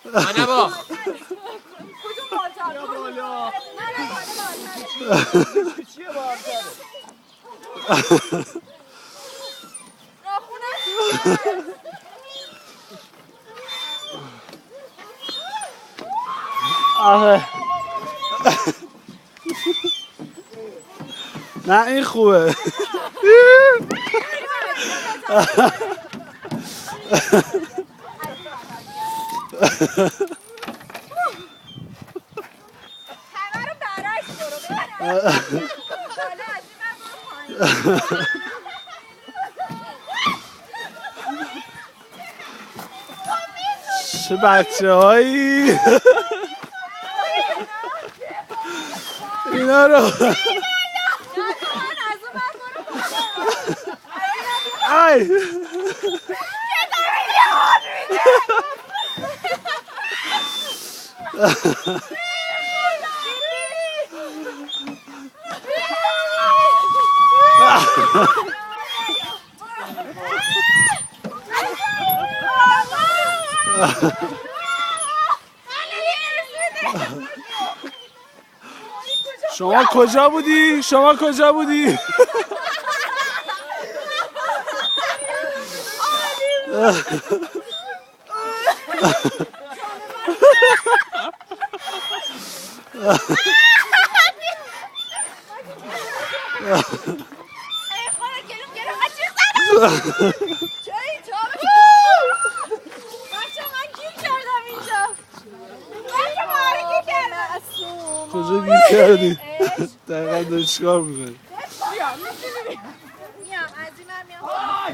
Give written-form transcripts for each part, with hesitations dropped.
منبا کدوم بالتر؟ یا بالا نه بالتر. چیه بالتره؟ راخونه آره نه این خوبه همه رو برعکس برو بالا از این من برو پایین. چه بچه هایی اینا رو من از اون من برو پایین. ای شما کجا بودی؟ شما کجا بودی؟ ای خدا گلوم گرفت از چیز زدم. چه اینجا بچه من گیر کردم اینجا. بچه معرکه کردم. کجا گیر کردی؟ دقیقا داری چیکار میکنی؟ میام از این من میام. نه از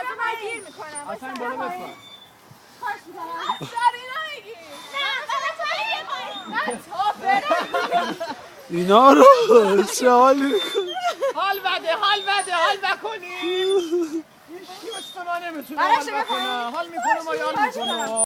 این من گیر میکنم. اصلا بالا بفر خواهش میکنم. سری نمیگی. نه من تا اینا رو چه حالی میکنی؟ حال بده نکنیم این کی واسه ما نمیتونه براش حال بکنه حال میکنه ما یال میکنه